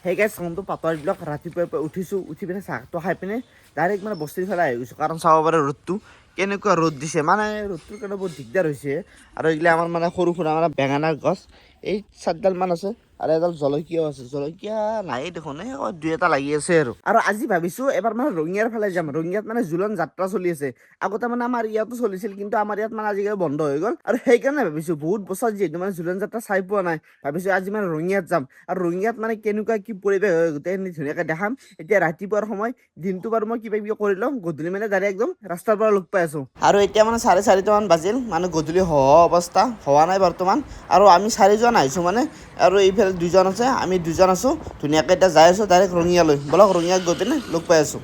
সেই গাইছ কামটো পাতৰ এইবিলাক ৰাতিপুৱাই উঠিছোঁ উঠি পিনে চাহটো খাই পিনে ডাইৰেক্ট মানে বস্তিৰ ফালে আহি গৈছোঁ কাৰণ চাব পাৰে ৰ'দটো কেনেকুৱা ৰ'দ দিছে মানে ৰ'দটোৰ কাৰণে বহুত দিগদাৰ হৈছে আৰু এইগিলা আমাৰ মানে সৰু সুৰা মানে বেঙেনাৰ গছ এই 7ডাল মান আছে আৰু এডাল জলকীয়াও আছে জলকীয়া নাই দেখোন দুই এটা লাগি আছে আৰু আজি ভাবিছোঁ এবাৰ মানে ৰঙিয়াৰ ফালে যাম ৰঙিয়াত মানে জোলন যাত্ৰা চলি আছে আগতে মানে আমাৰ ইয়াতো চলিছিল কিন্তু আমাৰ ইয়াত মানে আজিকালি বন্ধ হৈ গ'ল আৰু সেইকাৰণে ভাবিছোঁ বহুত বছৰ যিহেতু মানে জোলন যাত্ৰা চাই পোৱা নাই ভাবিছোঁ আজি মানে ৰঙিয়াত যাম আৰু ৰঙিয়াত মানে কেনেকুৱা কি পৰিৱেশ হয় গোটেইখিনি ধুনীয়াকৈ দেখাম এতিয়া ৰাতিপুৱাৰ সময় দিনটো বাৰু মই কিবা কিবি কৰি লওঁ গধূলি মানে ডাইৰেক্ট একদম ৰাস্তাৰ পৰা লগ পাই আছোঁ আৰু এতিয়া মানে 4:30 মান বাজিল মানে গধূলি অৱস্থা হোৱা নাই বৰ্তমান আৰু আমি 4জন আহিছোঁ মানে আৰু এইফালে 2জন আছে আমি 2জন আছোঁ ধুনীয়াকৈ এতিয়া যাই আছোঁ ডাইৰেক্ট ৰঙিয়ালৈ বলক ৰঙিয়াত গৈ পিনে লগ পাই আছোঁ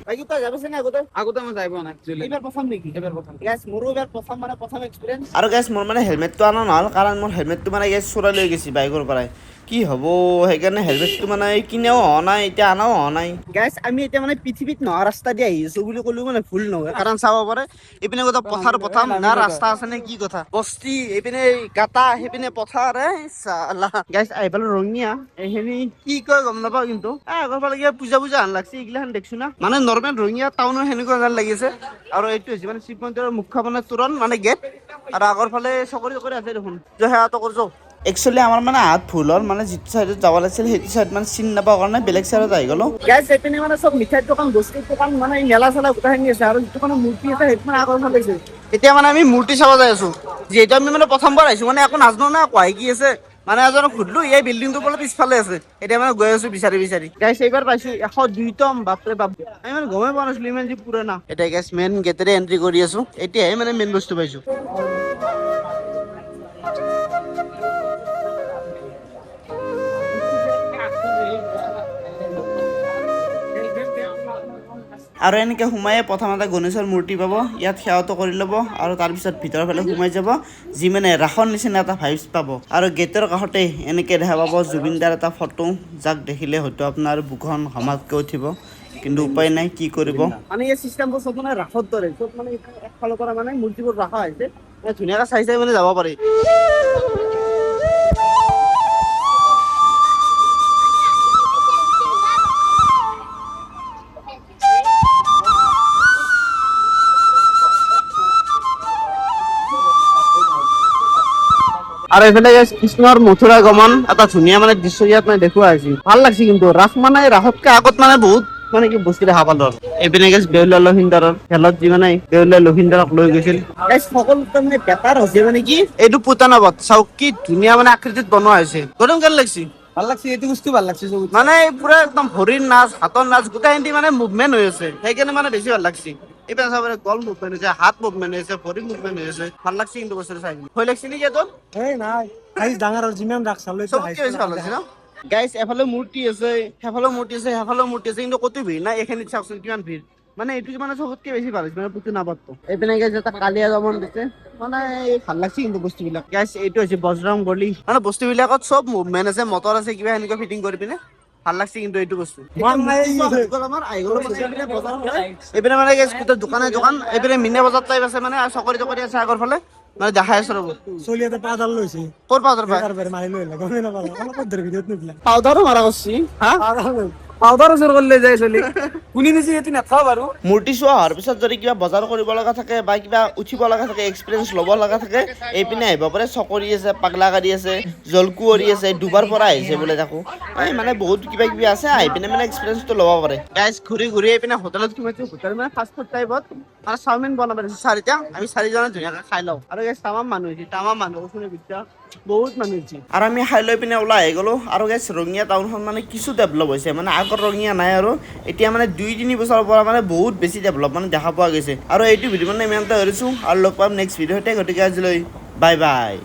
আগতে মই যাই পোৱা নাই এইবাৰ প্ৰথম নেকি এইবাৰ প্ৰথম গাইছ মোৰো এইবাৰ প্ৰথম মানে প্ৰথম এক্সপিৰিয়েঞ্চ আৰু গাইছ মোৰ মানে হেলমেটটো আনা নহ'ল কাৰণ মোৰ হেলমেটটো মানে গাইছ চোৰাই লৈ গৈছে বাইকৰ পৰাই কি হ'ব সেইকাৰণে হেলমেটটো মানে কিনেও হোৱা নাই এতিয়া আনাও হোৱা নাই গাইছ আমি এতিয়া মানে পৃথিৱীত নহা ৰাস্তা দি আহি আছোঁ বুলি ক'লেও মানে ভুল নহয় কাৰণ চাব পাৰে এইপিনে কথা পথাৰ প্ৰথম না ৰাস্তা আছে নে কি কথা বস্তি এইপিনে গাটা সেইপিনে পথাৰ চালা গাইছ আহি পালো ৰঙিয়া এইখিনি কি কয় গম নাপাওঁ কিন্তু আগৰ ফালে কিবা পূজা পূজা হান লাগছে এইগিলাখান দেখছো না মানে নৰ্মেল ৰঙিয়া টাউনৰ সেনেকুৱা যেন লাগিছে আৰু এইটো হৈছে মানে শিৱ মন্দিৰৰ মুখ্য মানে তোৰণ মানে গেট আৰু আগৰ ফালে চকৰি চকৰি আছে দেখোন সেৱাটো কৰিছো একচুৱেলি আমাৰ মানে হাত ভুল হ'ল মানে যিটো চাইডত যাব লাগিছিল সেইটো চাইড মানে চিনি নাপাওঁ কাৰণে বেলেগ চাইডত আহি গ'লো গাইছ এইপিনে মানে চব মিঠাইৰ দোকান বস্তুৰ দোকান মানে মেলা চেলা গোটেইখিনি আছে আৰু যিটো মানে মূৰ্তি আছে সেইটো মানে আগৰ ফালে আছে এতিয়া মানে আমি মূৰ্তি চাব যাই আছো যিহেতু আমি মানে প্ৰথমবাৰ আহিছো মানে একো নাজানো না কোৱাই কি আছে মানে এজনক সুধিলো এই বিল্ডিংটো বোলে পিছফালে আছে এতিয়া মানে গৈ আছো বিচাৰি বিচাৰি গাইছ এইবাৰ পাইছো 102তম বাপৰে বাপ আমি মানে গমেই পোৱা নাছিলো ইমান যি পুৰণা এতিয়া গাইছ মেইন গেটেৰে এন্ট্ৰি কৰি আছো এতিয়াহে মানে মেইন বস্তু পাইছো আৰু এনেকৈ সোমাই প্ৰথমতে গণেশৰ মূৰ্তি পাব ইয়াত সেৱাটো কৰি ল'ব আৰু তাৰপিছত ভিতৰৰ ফালে সোমাই যাব যি মানে ৰাসৰ নিচিনা এটা ভাইবছ পাব আৰু গেটৰ কাষতে এনেকৈ দেখা পাব জুবিনদাৰ এটা ফটো যাক দেখিলে হয়তো আপোনাৰ বুকুখন হমাতকৈ উঠিব কিন্তু উপায় নাই কি কৰিব মানে এই চিষ্টেমবোৰ চব মানে ৰাসৰ দৰে চব মানে একফালৰ পৰা মানে মূৰ্তিবোৰ ৰাখা হৈছে ধুনীয়াকৈ চাই চাই মানে যাব পাৰি আৰু এইফালে কৃষ্ণৰ মথুৰা গমন এটা ধুনীয়া মানে দৃশ্য ইয়াত মানে দেখুওৱা হৈছে ভাল লাগছে কিন্তু ৰাস মানে ৰাসতকে আগত মানে বহুত মানে কি বস্তু দেখা পালো এইপিনে গেছ বেউলা লক্ষিন্দৰৰ খেলত যি মানে বেউলা লক্ষিন্দৰক লৈ গৈছিল সকলোতে মানে বেপাৰ হৈছে মানে কি এইটো পুতানবত চাওক কি ধুনীয়া মানে আকৃতিত বনোৱা হৈছে গৰম কেন লাগছি ভাল লাগছে এইটো বস্তু ভাল লাগছে মানে পুৰা একদম ভৰিৰ নাচ হাতৰ নাচ গোটেই মানে মুভমেন্ট হৈ আছে সেইকাৰণে মানে বেছি ভাল লাগছে এইপিনে চাব গল মুভমেন্ট হৈছে হাত মুভমেন্ট হৈছে ভৰি মুভমেন্ট হৈ আছে ভাল লাগছে কিন্তু বস্তুটো চাই ভয় লাগছে নেকি তোৰ নাই ডাঙৰ যিমান ৰাস চালে চবতকে বেছি ভাল লাগছে ন গাইছ এফালে মূৰ্তি আছে সেইফালেও মূৰ্তি আছে সেইফালেও মূৰ্তি আছে কিন্তু ক'তো ভিৰ নাই এইখিনিত চাওকচোন কিমান ভিৰ মানে এইটো মানে চবতকে বেছি ভাল হৈছে মানে পুতনাবতটো এইপিনে গাইছ এটা কালিয়া দমন দিছে মানে ভাল লাগছে কিন্তু বস্তুবিলাক গাইছ এইটো হৈছে বজৰং বলী মানে বস্তুবিলাকত চব মুভমেন্ট আছে মটৰ আছে কিবা এনেকুৱা ফিটিং কৰি পিনে ভাল লাগছে কিন্তু এইটো বস্তু এইপিনে মানে দোকানে দোকান এইপিনে মিনা বজাৰ টাইপ আছে মানে চকৰি তকৰি আছে আগৰ ফালে মানে দেখাই আছো ৰ'ব চলি এটা পাউডাৰ লৈছে ক'ৰ পাউডাৰ পাই মাৰি লৈ গমেই নাপালো অলপ ধৰ ভিডিঅ'ত নিদিলা পাউডাৰো মাৰা কৰছি হা পাউডাৰ জোৰ কৰিলে যায় চলি কোনি নিছি এতি নাথাও বাৰু মূৰ্তি চোৱা হোৱাৰ পিছত যদি কিবা বজাৰ কৰিব লগা থাকে বা কিবা উঠিব লগা থাকে এক্সপিৰিয়েঞ্চ ল'ব লগা থাকে এইপিনে আহিব পাৰে চকৰি আছে পাগলা গাড়ী আছে জলকুঁৱৰী আছে দুবাৰ পৰা আহিছে বোলে তাকো এই মানে বহুত কিবা কিবি আছে আহি পিনে মানে এক্সপিৰিয়েঞ্চটো ল'ব পাৰে গাইছ ঘূৰি ঘূৰি এইপিনে হোটেলত সোমাইছো হোটেল মানে ফাষ্ট ফুড টাইপত মানে চাওমিন বনাব দিছে চাৰিটা আমি চাৰিজনে ধুনীয়াকৈ খাই লওঁ আৰু গাইছ তামাম মানুহ হৈছে তামাম মানুহ শুনি বিদ্যা বহুত মানুহ হৈছে আৰু আমি খাই লৈ পিনে ওলাই আহি গ'লো আৰু গাইছ ৰঙিয়া টাউনখন মানে কিছু ডেভেলপ হৈছে মানে আগৰ ৰঙিয়া নাই আৰু এতিয়া মানে 2-3 বছৰৰ পৰা মানে বহুত বেছি ডেভেলপ মানে দেখা পোৱা গৈছে আৰু এইটো ভিডিঅ' মানে ইমানতে ধৰিছোঁ আৰু লগ পাম নেক্সট ভিডিঅ'তে গতিকে আজিলৈ বাই বাই